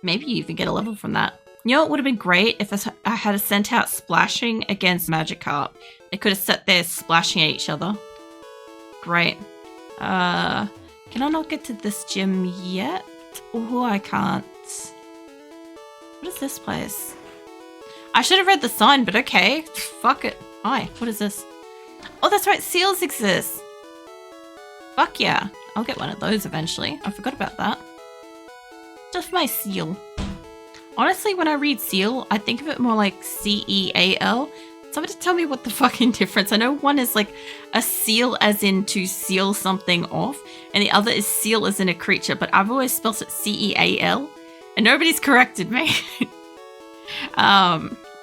Maybe you even get a level from that. You know what would have been great if I had sent out splashing against Magikarp. They could have sat there splashing at each other. Great. Can I not get to this gym yet? Oh, I can't. What is this place? I should have read the sign, but okay. Fuck it. Hi, what is this? Oh, that's right. Seals exist. Fuck yeah. I'll get one of those eventually. I forgot about that. Just my seal. Honestly, when I read seal, I think of it more like C-E-A-L. Somebody tell me what the fucking difference. I know one is like a seal as in to seal something off, and the other is seal as in a creature, but I've always spelled it C-E-A-L, and nobody's corrected me.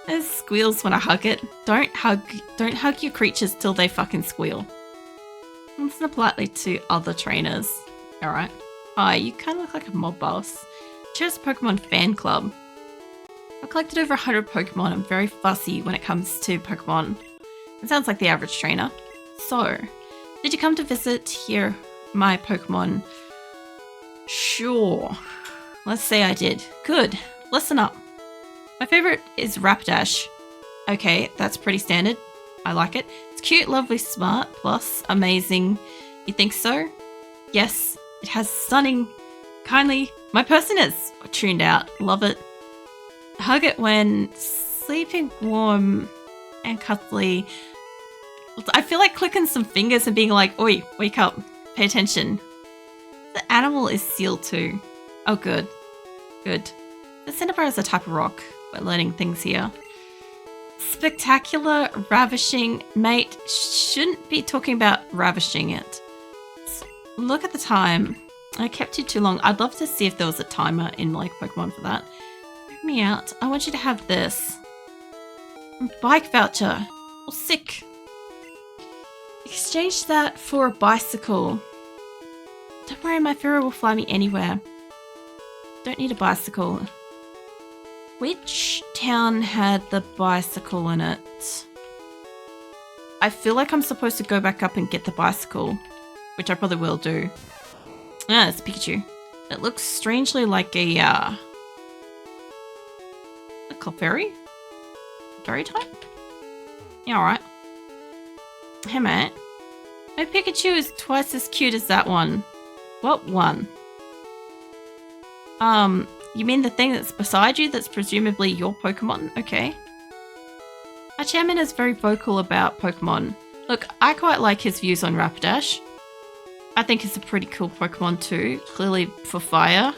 It squeals when I hug it. Don't hug your creatures till they fucking squeal. Listen politely to other trainers. Alright. Hi, you kind of look like a mob boss. Choose Pokemon fan club. I've collected over 100 Pokemon. I'm very fussy when it comes to Pokemon. It sounds like the average trainer. So, did you come to visit here, my Pokemon? Sure. Let's say I did. Good. Listen up. My favorite is Rapidash. Okay, that's pretty standard. I like it. It's cute, lovely, smart, plus amazing. You think so? Yes, it has stunning, kindly. My person is tuned out. Love it. Hug it when sleeping warm and cuddly. I feel like clicking some fingers and being like, oi, wake up, pay attention. The animal is sealed too. Oh, good. Good. The cinnabar is a type of rock. We're learning things here. Spectacular, ravishing, mate. Shouldn't be talking about ravishing it. Look at the time. I kept you too long. I'd love to see if there was a timer in like Pokemon for that. Pick me out. I want you to have this. Bike voucher. Oh, sick. Exchange that for a bicycle. Don't worry, my Pharaoh will fly me anywhere. Don't need a bicycle. Which town had the bicycle in it? I feel like I'm supposed to go back up and get the bicycle, which I probably will do. Ah, it's Pikachu. It looks strangely like a Clefairy? Fairy type? Yeah, alright. Hey, mate. My Pikachu is twice as cute as that one. What one? You mean the thing that's beside you that's presumably your Pokemon? Okay. Our chairman is very vocal about Pokemon. Look, I quite like his views on Rapidash. I think it's a pretty cool Pokemon too, clearly for fire.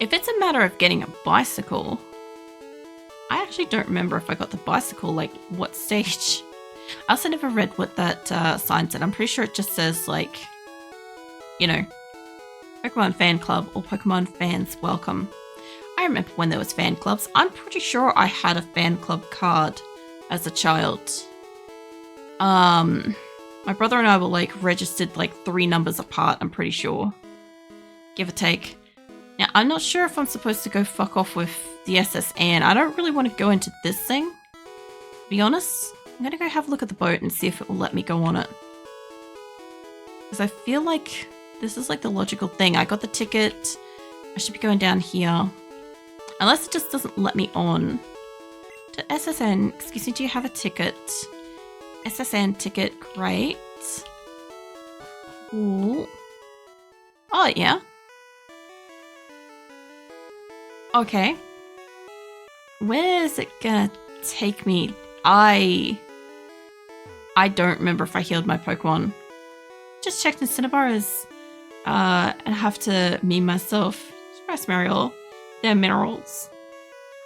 If it's a matter of getting a bicycle, I actually don't remember if I got the bicycle, like what stage. I also never read what that sign said. I'm pretty sure it just says like, you know, Pokemon fan club or Pokemon fans welcome. I remember when there was fan clubs. I'm pretty sure I had a fan club card as a child. My brother and I were like registered like 3 numbers apart, I'm pretty sure. Give or take. Now, I'm not sure if I'm supposed to go fuck off with the SSN. I don't really want to go into this thing, to be honest. I'm gonna go have a look at the boat and see if it will let me go on it. Because I feel like this is like the logical thing. I got the ticket. I should be going down here. Unless it just doesn't let me on. To SSN, excuse me, do you have a ticket? SSN ticket, great. Cool. Oh, yeah. Okay. Where is it gonna take me? I don't remember if I healed my Pokemon. Just checked in Cinnabar's. And I have to meme myself. Surprise, Mariel. They're minerals.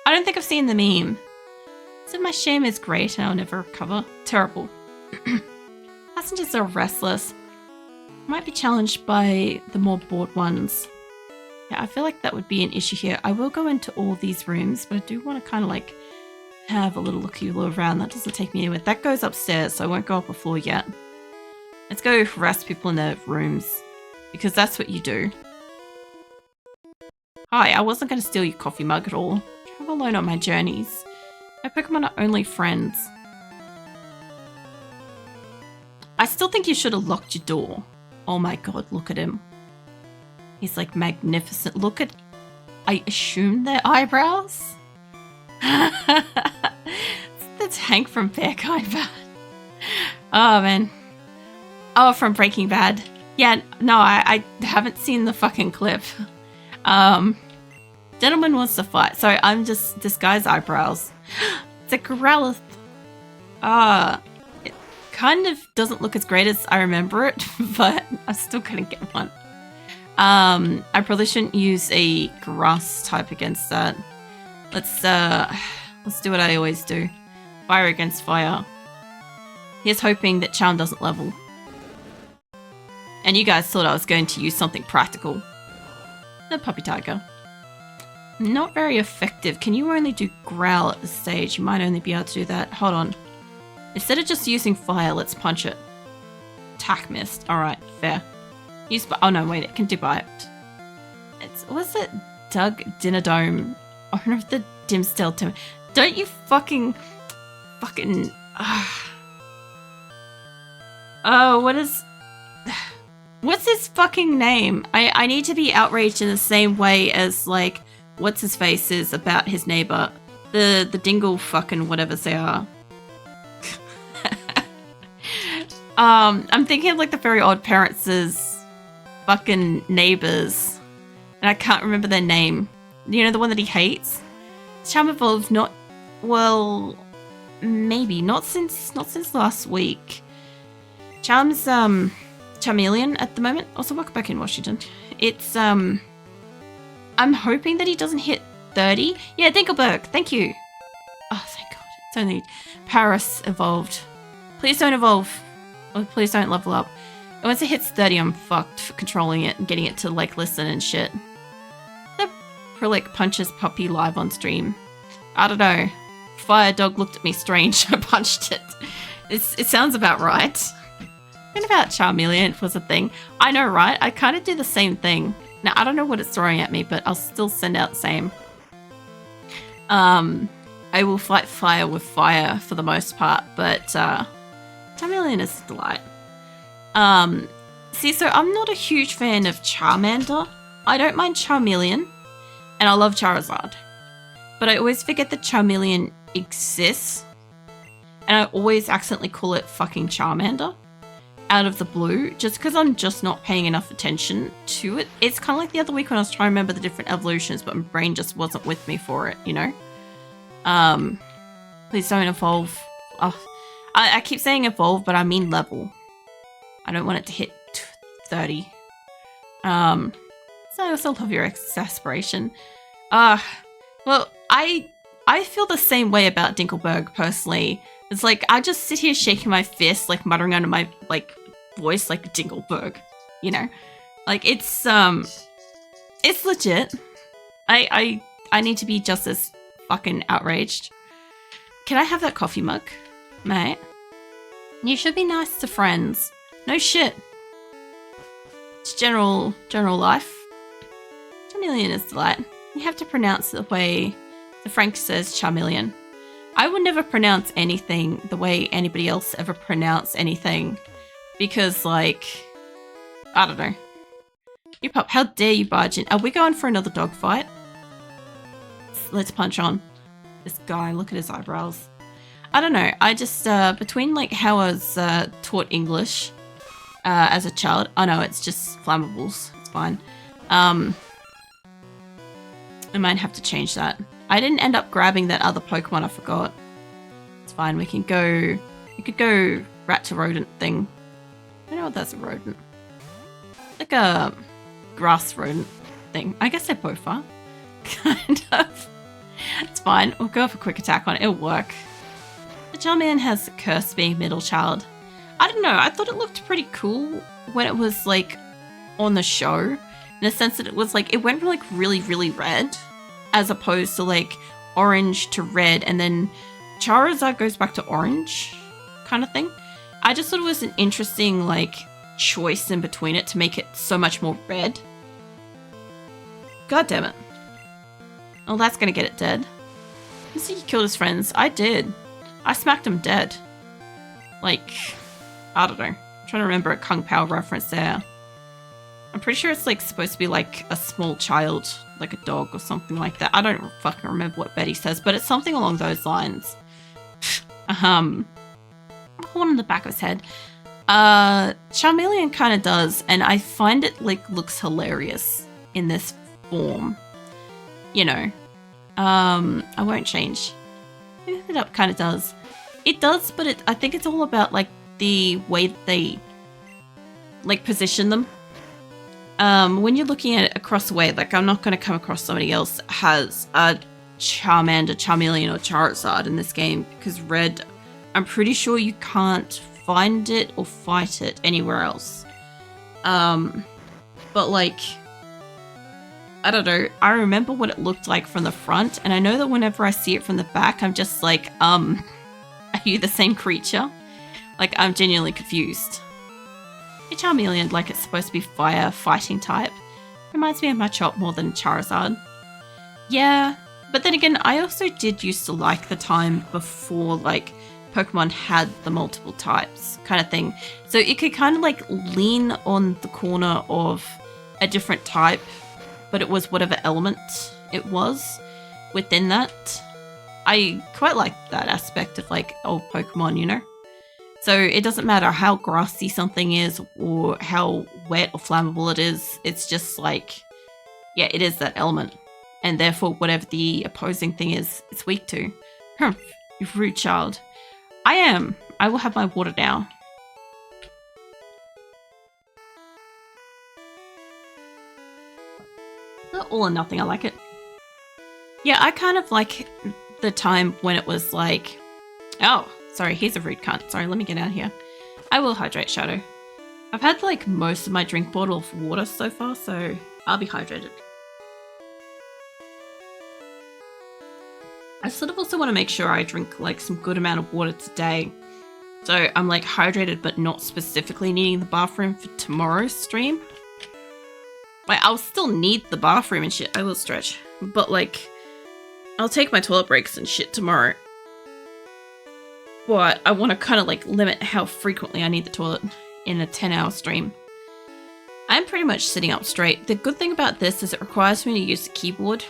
I don't think I've seen the meme. So my shame is great and I'll never recover. Terrible. Passengers are restless. Might be challenged by the more bored ones. Yeah, I feel like that would be an issue here. I will go into all these rooms, but I do want to kind of like have a little looky around. That doesn't take me anywhere. That goes upstairs, so I won't go up a floor yet. Let's go harass people in their rooms, because that's what you do. Hi, I wasn't going to steal your coffee mug at all. Travel alone on my journeys. My Pokemon are only friends. I still think you should have locked your door. Oh my god, look at him. He's like magnificent. Look at, I assume their eyebrows? That's Hank from Fair Kind Bad. Oh, man. Oh, from Breaking Bad. Yeah, no, I haven't seen the fucking clip. Gentleman wants to fight, so I'm just this guy's eyebrows. It's a Growlithe. It kind of doesn't look as great as I remember it, but I'm still gonna get one. I probably shouldn't use a grass type against that. Let's do what I always do. Fire against fire. Here's hoping that Charm doesn't level. And you guys thought I was going to use something practical. The Puppy Tiger. Not very effective. Can you only do Growl at this stage? You might only be able to do that. Hold on. Instead of just using fire, let's punch it. Attack missed. Alright, fair. Use oh no, wait, it can do bite. What's it? Doug Dinadome. Owner of the Dimsdale Tim. Don't you fucking oh, what's his fucking name? I need to be outraged in the same way as like what's his face is about his neighbor. The dingle fucking whatever they are. I'm thinking of like the Very Odd Parents' fucking neighbors. And I can't remember their name. You know, the one that he hates? Charm evolved not well, maybe not since last week. Charm's Charmeleon at the moment. Also, welcome back in Washington. It's I'm hoping that he doesn't hit 30. Yeah, Dinkelberg, thank you. Oh, thank God. It's only Paris evolved. Please don't evolve. Or please don't level up. And once it hits 30, I'm fucked for controlling it and getting it to like listen and shit. The Prillic punches puppy live on stream. I don't know. Fire dog looked at me strange. I punched it. It sounds about right. What about Charmeleon was a thing? I know, right? I kind of do the same thing. Now, I don't know what it's throwing at me, but I'll still send out the same. I will fight fire with fire for the most part, but Charmeleon is a delight. See, so I'm not a huge fan of Charmander. I don't mind Charmeleon, and I love Charizard. But I always forget that Charmeleon exists, and I always accidentally call it fucking Charmander out of the blue, just because I'm just not paying enough attention to it. It's kind of like the other week when I was trying to remember the different evolutions, but my brain just wasn't with me for it, you know? Please don't evolve. Oh, I keep saying evolve, but I mean level. I don't want it to hit 30. So I also love your exasperation. Well, I feel the same way about Dinkelberg personally. It's like I just sit here shaking my fist, like muttering under my like voice, like Dinkelberg, you know, like it's legit. I need to be just as fucking outraged. Can I have that coffee mug, mate? You should be nice to friends. No shit. It's general life. Charmeleon is delight. You have to pronounce the way the Frank says Charmeleon. I would never pronounce anything the way anybody else ever pronounced anything. Because, like, I don't know. You pup, how dare you barge in? Are we going for another dog fight? Let's punch on. This guy, look at his eyebrows. I don't know. I just, between, like, how I was taught English as a child. Oh, no, it's just flammables. It's fine. I might have to change that. I didn't end up grabbing that other Pokemon, I forgot. It's fine, we could go rat to rodent thing. I don't know what that's a rodent. Like a grass rodent thing. I guess they both are. Kind of. It's fine, we'll go for a quick attack on it, it'll work. The Charmander has Curse being middle child. I don't know, I thought it looked pretty cool when it was like on the show. In the sense that it was like, it went from like really, really red as opposed to like orange to red, and then Charizard goes back to orange kind of thing. I just thought it was an interesting like choice in between it to make it so much more red. God damn it. Oh, that's gonna get it dead. You see, he killed his friends. I did. I smacked him dead. Like, I don't know. I'm trying to remember a Kung Pao reference there. I'm pretty sure it's like supposed to be like a small child, like a dog or something like that. I don't fucking remember what Betty says, but it's something along those lines. Horn on the back of his head. Charmeleon kind of does, and I find it like looks hilarious in this form. You know, I won't change. It up kind of does. It does, but I think it's all about like the way that they like position them. When you're looking at it across the way, like I'm not going to come across somebody else that has a Charmander, Charmeleon, or Charizard in this game, because Red, I'm pretty sure you can't find it or fight it anywhere else. But like, I don't know, I remember what it looked like from the front, and I know that whenever I see it from the back, I'm just like, are you the same creature? Like, I'm genuinely confused. A Charmeleon, like it's supposed to be fire fighting type. Reminds me of my Chop more than Charizard. Yeah, but then again, I also did used to like the time before like Pokemon had the multiple types kind of thing. So it could kind of like lean on the corner of a different type, but it was whatever element it was within that. I quite like that aspect of like old Pokemon, you know? So it doesn't matter how grassy something is or how wet or flammable it is. It's just like, yeah, it is that element. And therefore, whatever the opposing thing is, it's weak to. You rude child. I am. I will have my water now. All or nothing, I like it. Yeah, I kind of like the time when it was like, oh, sorry, he's a rude cunt. Sorry, let me get out of here. I will hydrate, Shadow. I've had like most of my drink bottle of water so far, so I'll be hydrated. I sort of also want to make sure I drink like some good amount of water today. So I'm like hydrated, but not specifically needing the bathroom for tomorrow's stream. Like, I'll still need the bathroom and shit. I will stretch. But like, I'll take my toilet breaks and shit tomorrow. But I want to kind of like limit how frequently I need the toilet in a 10-hour stream. I'm pretty much sitting up straight. The good thing about this is it requires me to use the keyboard.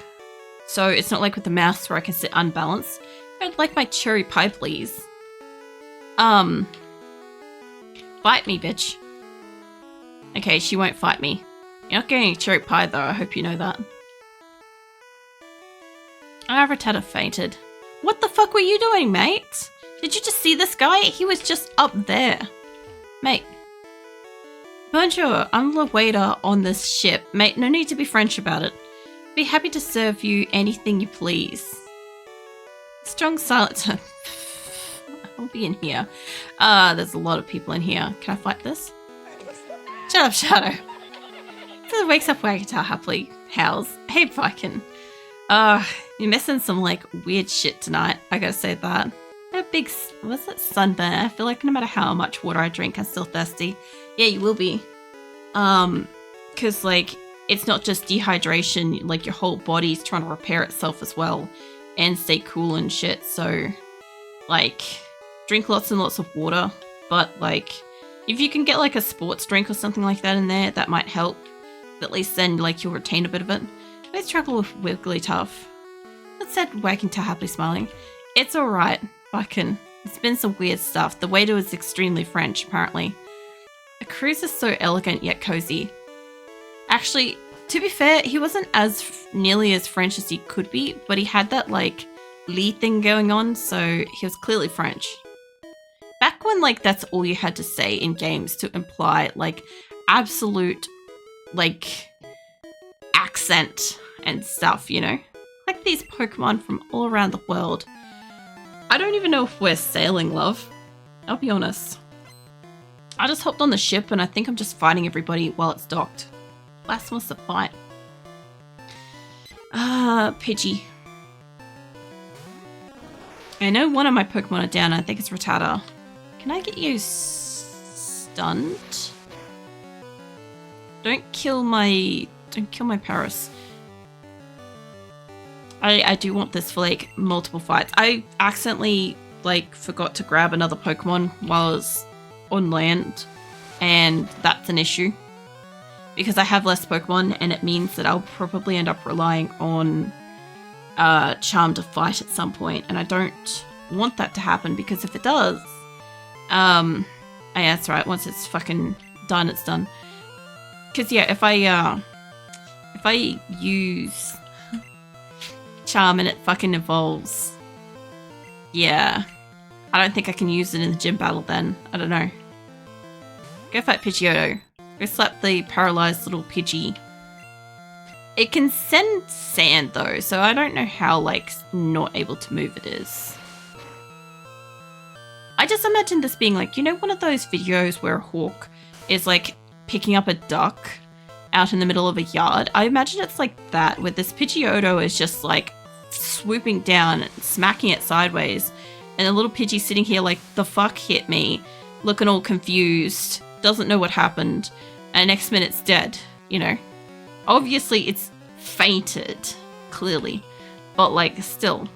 So it's not like with the mouse where I can sit unbalanced. I'd like my cherry pie, please. Fight me, bitch. Okay, she won't fight me. You're not getting a cherry pie though, I hope you know that. Rattata fainted. What the fuck were you doing, mate? Did you just see this guy? He was just up there. Mate. Bonjour, I'm the waiter on this ship. Mate, no need to be French about it. Be happy to serve you anything you please. Strong silence. I'll be in here. There's a lot of people in here. Can I fight this? Shut up, Shadow. So it wakes up Wagata happily. Howls. Hey, fucking. You're missing some, like, weird shit tonight. I gotta say that. A big, what's it, sunburn? I feel like no matter how much water I drink, I'm still thirsty. Yeah, you will be. Because, like, it's not just dehydration. Like, your whole body's trying to repair itself as well. And stay cool and shit. So, like, drink lots and lots of water. But, like, if you can get, like, a sports drink or something like that in there, that might help. At least then, like, you'll retain a bit of it. Let's struggle with Wigglytuff. That said, Wagata happily smiling. It's alright. Fucking. It's been some weird stuff. The waiter is extremely French, apparently. A cruise is so elegant yet cozy. Actually, to be fair, he wasn't as nearly as French as he could be, but he had that, like, Lee thing going on, so he was clearly French. Back when, like, that's all you had to say in games to imply, like, absolute, like, accent and stuff, you know? Like these Pokemon from all around the world. I don't even know if we're sailing, love. I'll be honest. I just hopped on the ship and I think I'm just fighting everybody while it's docked. Last was the fight. Pidgey. I know one of my Pokemon are down. I think it's Rattata. Can I get you stunned? Don't kill my Paris. I do want this for like multiple fights. I accidentally like forgot to grab another Pokemon while I was on land, and that's an issue. because I have less Pokemon, and it means that I'll probably end up relying on Charm to fight at some point, and I don't want that to happen, because if it does, yeah, that's right, once it's fucking done, it's done. Because yeah, if I use Charm and it fucking evolves, yeah, I don't think I can use it in the gym battle then. I don't know. Go fight Pidgeotto. Go slap the paralyzed little Pidgey. It can send sand though, so I don't know how, like, not able to move it is. I just imagine this being like, you know, one of those videos where a hawk is like picking up a duck out in the middle of a yard? I imagine it's like that, where this Pidgeotto is just like swooping down and smacking it sideways, and the little Pidgey sitting here like, the fuck hit me, looking all confused, doesn't know what happened, and next minute it's dead, you know? Obviously it's fainted, clearly, but like, still.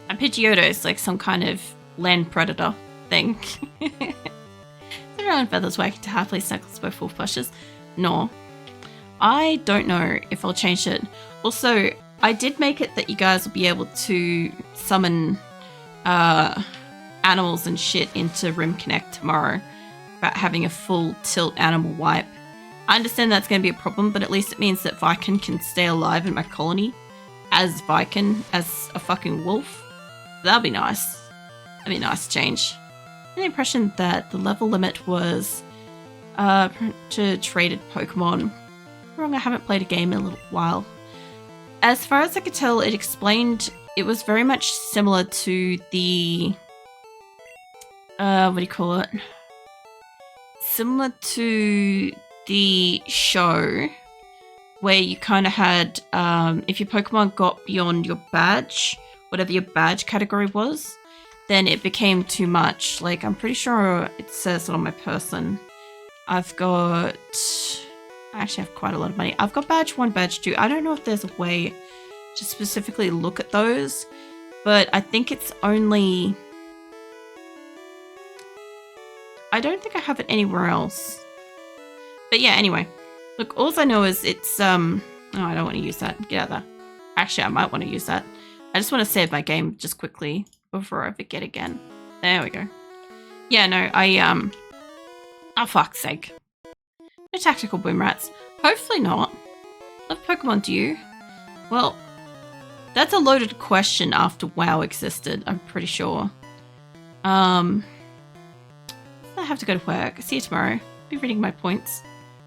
And Pidgeotto is like some kind of land predator thing. The round feathers working to happily knuckles both wolf pushes. No. I don't know if I'll change it. Also, I did make it that you guys will be able to summon animals and shit into Rim Connect tomorrow about having a full tilt animal wipe. I understand that's going to be a problem, but at least it means that Viken can stay alive in my colony as Viken, as a fucking wolf. That'll be nice. That'd be a nice change. I had the impression that the level limit was to traded Pokemon. Wrong, I haven't played a game in a little while. As far as I could tell, it explained it was very much similar to the what do you call it? Similar to the show where you kind of had if your Pokemon got beyond your badge, whatever your badge category was, then it became too much. Like, I'm pretty sure it says it on my person. I've got... I actually have quite a lot of money. I've got badge 1, badge 2. I don't know if there's a way to specifically look at those, but I think it's only... I don't think I have it anywhere else. But yeah, anyway. Look, all I know is it's... Oh, I don't want to use that. Get out of there. Actually, I might want to use that. I just want to save my game just quickly before I forget again. There we go. Yeah, no, oh, fuck's sake. No tactical boom rats. Hopefully not. What Pokemon do you? Well, that's a loaded question after WoW existed, I'm pretty sure. I have to go to work. See you tomorrow. Be reading my points.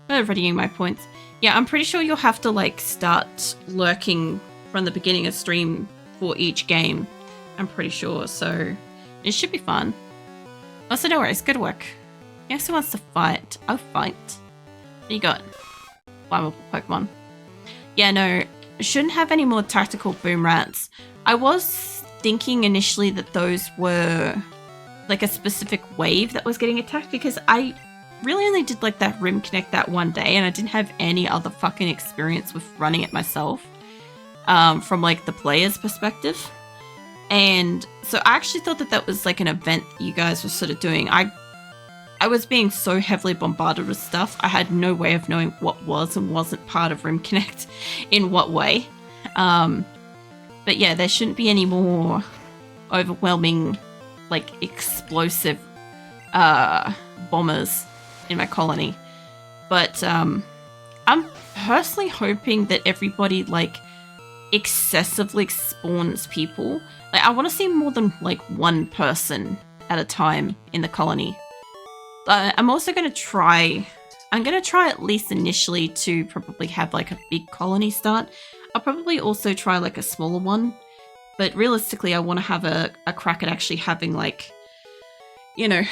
Readying my points. Yeah, I'm pretty sure you'll have to, like, start lurking from the beginning of stream for each game. I'm pretty sure, so it should be fun. Also, no worries, good work. He also wants to fight. I'll fight. What do you got? Flammable Pokemon. Yeah, no, shouldn't have any more tactical boom rats. I was thinking initially that those were like a specific wave that was getting attacked, because I really only did like that Rim Connect that one day, and I didn't have any other fucking experience with running it myself from like the player's perspective. And so I actually thought that that was like an event you guys were sort of doing. I was being so heavily bombarded with stuff, I had no way of knowing what was and wasn't part of Rim Connect in what way. But yeah, there shouldn't be any more overwhelming, like, explosive bombers in my colony. But I'm personally hoping that everybody, like, excessively spawns people. Like, I want to see more than, like, one person at a time in the colony. I'm also going to try... I'm going to try at least initially to probably have, like, a big colony start. I'll probably also try, like, a smaller one. But realistically, I want to have a crack at actually having, like, you know,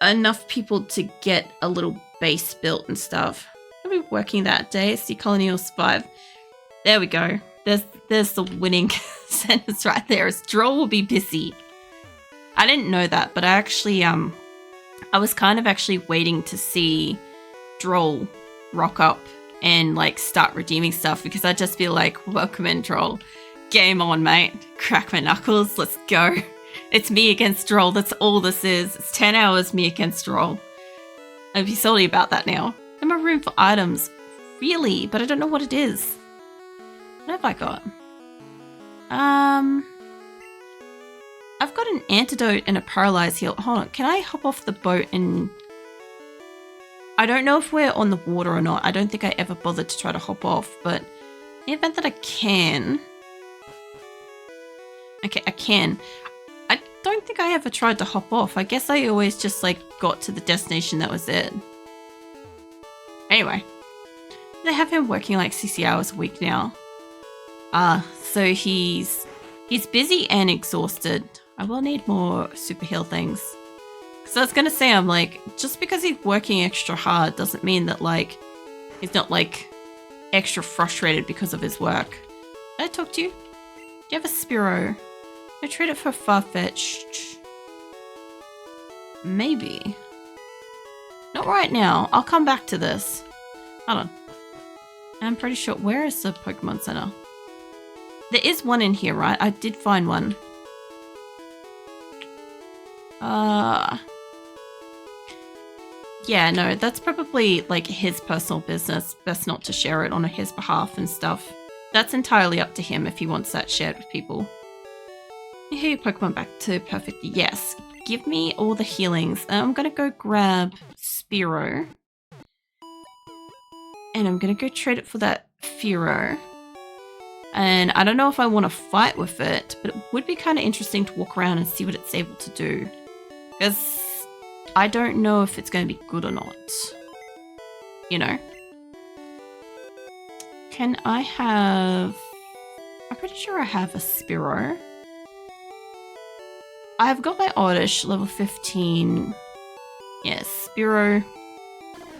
enough people to get a little base built and stuff. I'll be working that day. See, colony will survive. There we go. There's the winning sentence right there. Is Droll will be busy. I didn't know that, but I actually, I was kind of actually waiting to see Droll rock up and, like, start redeeming stuff, because I just feel like, welcome in, Droll. Game on, mate. Crack my knuckles. Let's go. It's me against Droll. That's all this is. It's 10 hours me against Droll. I'd be salty about that now. In my room for items. Really? But I don't know what it is. What have I got? I've got an antidote and a paralyzed heal. Hold on. Can I hop off the boat and... I don't know if we're on the water or not. I don't think I ever bothered to try to hop off, but in the event that I can... Okay, I can. I don't think I ever tried to hop off. I guess I always just, like, got to the destination, that was it. Anyway. They have him working, like, 60 hours a week now. So he's busy and exhausted. I will need more super heal things. So I was going to say, I'm like, just because he's working extra hard doesn't mean that, like, he's not, like, extra frustrated because of his work. Did I talk to you? Do you have a Spearow? I trade it for Farfetch'd. Maybe. Not right now. I'll come back to this. Hold on. I'm pretty sure. Where is the Pokemon Center? There is one in here, right? I did find one. Yeah, no, that's probably, like, his personal business. Best not to share it on his behalf and stuff. That's entirely up to him if he wants that shared with people. You hear your Pokemon back to perfect. Yes. Give me all the healings. I'm going to go grab Spearow. And I'm going to go trade it for that Fearow. And I don't know if I want to fight with it, but it would be kind of interesting to walk around and see what it's able to do. Because I don't know if it's going to be good or not. You know? Can I have... I'm pretty sure I have a Spearow. I've got my Oddish, level 15. Yes, Spearow.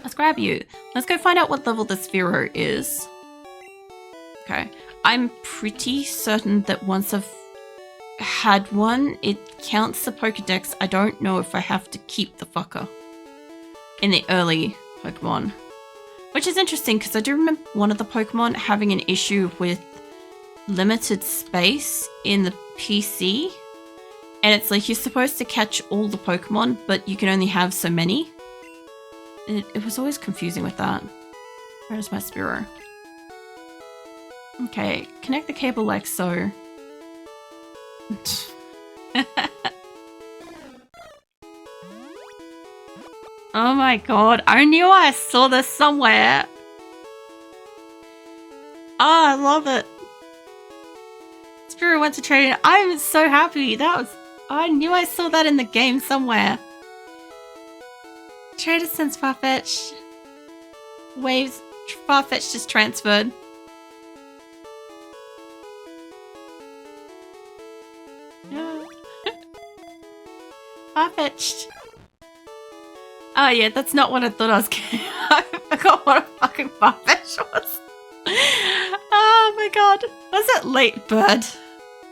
Let's grab you. Let's go find out what level this Fearow is. Okay. I'm pretty certain that once I've had one, it counts the Pokedex. I don't know if I have to keep the fucker in the early Pokemon. Which is interesting because I do remember one of the Pokemon having an issue with limited space in the PC. And it's like you're supposed to catch all the Pokemon, but you can only have so many. It was always confusing with that. Where's my Spearow? Okay, connect the cable like so. Oh my god, I knew I saw this somewhere. Oh, I love it. Spearow went to trade. I'm so happy. I knew I saw that in the game somewhere. Trader sends Farfetch. Waves. Farfetch just transferred. Farfetched. Oh yeah, that's not what I thought I was getting. I forgot what a fucking Farfetch was. Oh my god. Was it Late Bird?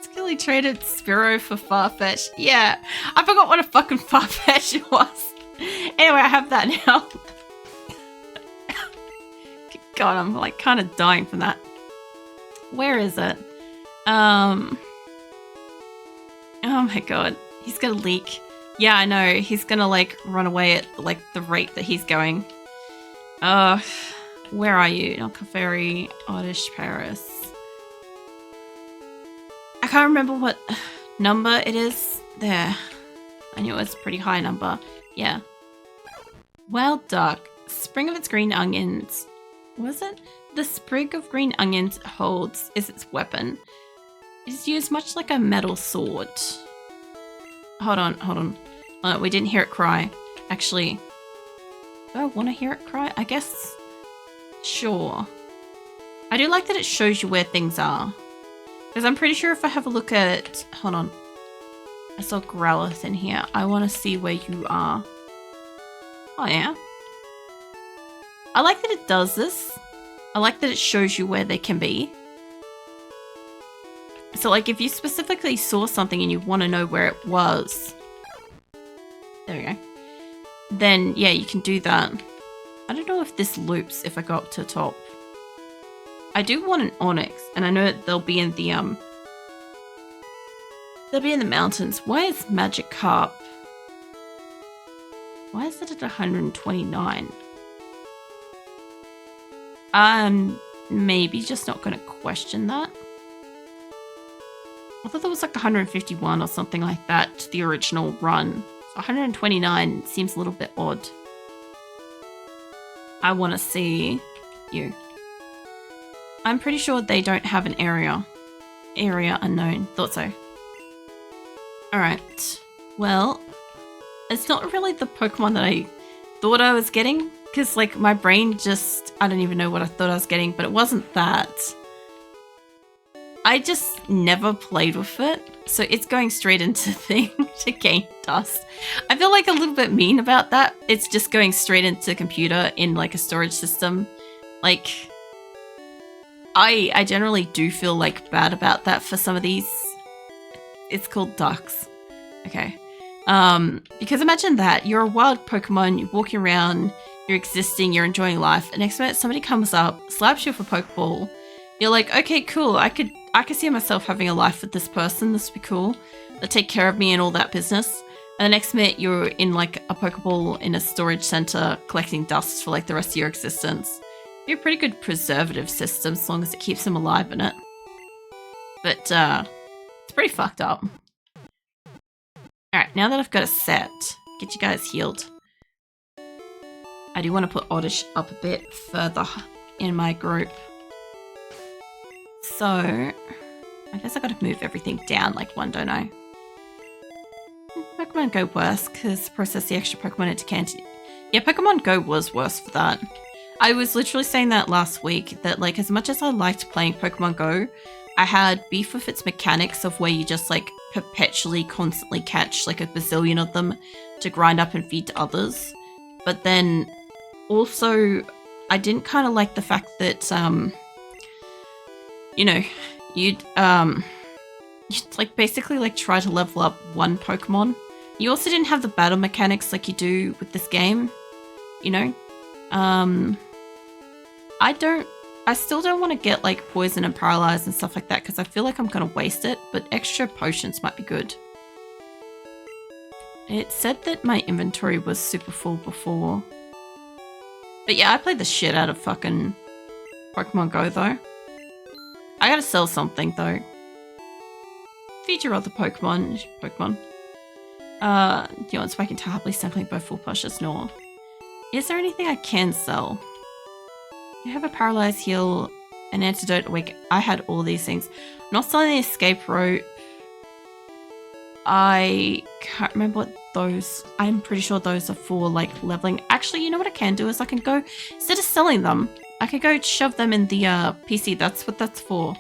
Skilly traded Spearow for Farfetch. Yeah, I forgot what a fucking Farfetch was. Anyway, I have that now. God, I'm like kind of dying from that. Where is it? Oh my god. He's gonna leak. Yeah, I know. He's gonna like run away at like the rate that he's going. Where are you? Alcaferi, Oddish, Paris. I can't remember what number it is. There. I knew it was a pretty high number. Yeah. Wild Duck. Spring of its green onions. Was it? The sprig of green onions is its weapon. It is used much like a metal sword. Hold on. We didn't hear it cry. Actually, do I want to hear it cry? I guess. Sure. I do like that it shows you where things are. Because I'm pretty sure if I have a look at... Hold on. I saw Growlithe in here. I want to see where you are. Oh, yeah. I like that it does this. I like that it shows you where they can be. So, like, if you specifically saw something and you want to know where it was... There we go. Then, yeah, you can do that. I don't know if this loops if I go up to the top. I do want an Onyx, and I know that they'll be in the, They'll be in the mountains. Why is Magikarp... Why is it at 129? I'm maybe just not going to question that. I thought there was like 151 or something like that to the original run. So 129 seems a little bit odd. I want to see you. I'm pretty sure they don't have an area. Area unknown. Thought so. Alright. Well, it's not really the Pokemon that I thought I was getting. Because, like, my brain just... I don't even know what I thought I was getting, but it wasn't that. I just never played with it. So it's going straight into thing to gain dust. I feel like a little bit mean about that. It's just going straight into computer in, like, a storage system. Like... I generally do feel like bad about that for some of these. It's called ducks. Okay. Because imagine that. You're a wild Pokemon, you're walking around, you're existing, you're enjoying life, and next minute somebody comes up, slaps you with a Pokeball. You're like, okay, cool, I could see myself having a life with this person, this would be cool. They'll take care of me and all that business. And the next minute you're in like a Pokeball in a storage center collecting dust for like the rest of your existence. Be a pretty good preservative system as long as it keeps them alive in it. But, it's pretty fucked up. Alright, now that I've got a set, get you guys healed. I do want to put Oddish up a bit further in my group. So, I guess I gotta move everything down like one, don't I? Pokemon Go worse, because process the extra Pokemon into Canton. Yeah, Pokemon Go was worse for that. I was literally saying that last week, that like as much as I liked playing Pokemon Go, I had beef with its mechanics of where you just like perpetually constantly catch like a bazillion of them to grind up and feed to others. But then also I didn't kind of like the fact that you know, you'd like basically like try to level up one Pokemon. You also didn't have the battle mechanics like you do with this game, you know? I still don't want to get like poison and paralyzed and stuff like that because I feel like I'm going to waste it, but extra potions might be good. It said that my inventory was super full before. But yeah, I played the shit out of fucking Pokemon Go though. I gotta sell something though. Feed your other Pokemon. You want spiking to happily sampling both full plushes nor. Is there anything I can sell? You have a paralyzed heal, an antidote awake. I had all these things. I'm not selling the escape rope. I can't remember what those... I'm pretty sure those are for like leveling. Actually, you know what I can do is I can go, instead of selling them, I can go shove them in the PC. That's what that's for.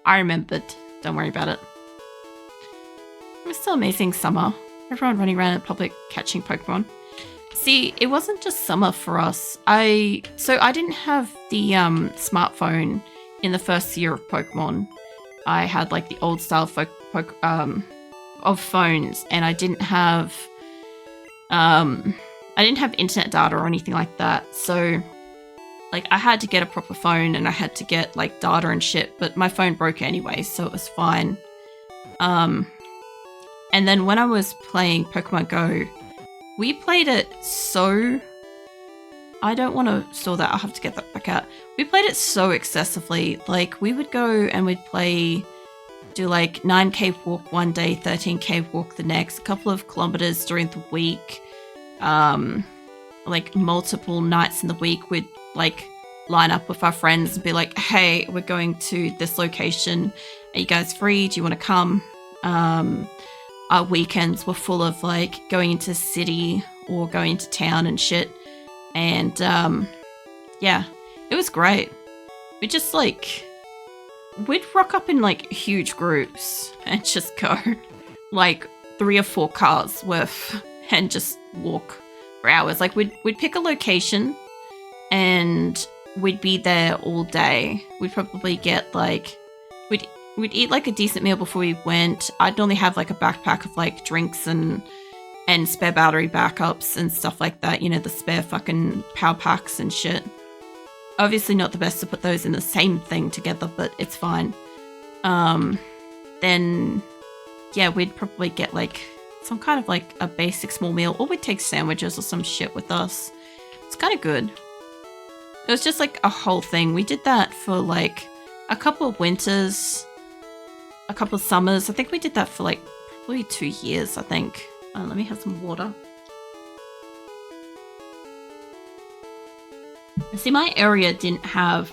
I remembered. Don't worry about it. It was still amazing summer. Everyone running around in public catching Pokemon. See, it wasn't just summer for us. So I didn't have the smartphone in the first year of Pokemon. I had like the old style of phones, and I didn't have internet data or anything like that. So like I had to get a proper phone and I had to get like data and shit, but my phone broke anyway, so it was fine. And then when I was playing Pokemon Go, we played it so... I don't want to store that. I'll have to get that back out. We played it so excessively. Like, we would go and we'd do like 9k walk one day, 13k walk the next, a couple of kilometers during the week. Like, multiple nights in the week, we'd like line up with our friends and be like, hey, we're going to this location. Are you guys free? Do you want to come? Our weekends were full of like going into the city or going to town and shit. And yeah, it was great. We just like, we'd rock up in like huge groups and just go like 3 or 4 cars worth and just walk for hours. Like we'd pick a location and we'd be there all day. We'd probably get like, we'd eat like a decent meal before we went. I'd normally have like a backpack of like drinks and spare battery backups and stuff like that. You know, the spare fucking power packs and shit. Obviously not the best to put those in the same thing together, but it's fine. Then, yeah, we'd probably get like some kind of like a basic small meal, or we'd take sandwiches or some shit with us. It's kind of good. It was just like a whole thing. We did that for like a couple of winters, a couple of summers. I think we did that for like probably 2 years, I think. Let me have some water. See, my area didn't have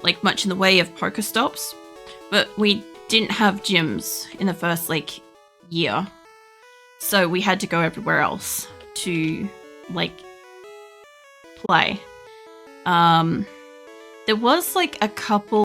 like much in the way of Pokestops, but we didn't have gyms in the first like year. So we had to go everywhere else to like play. There was like a couple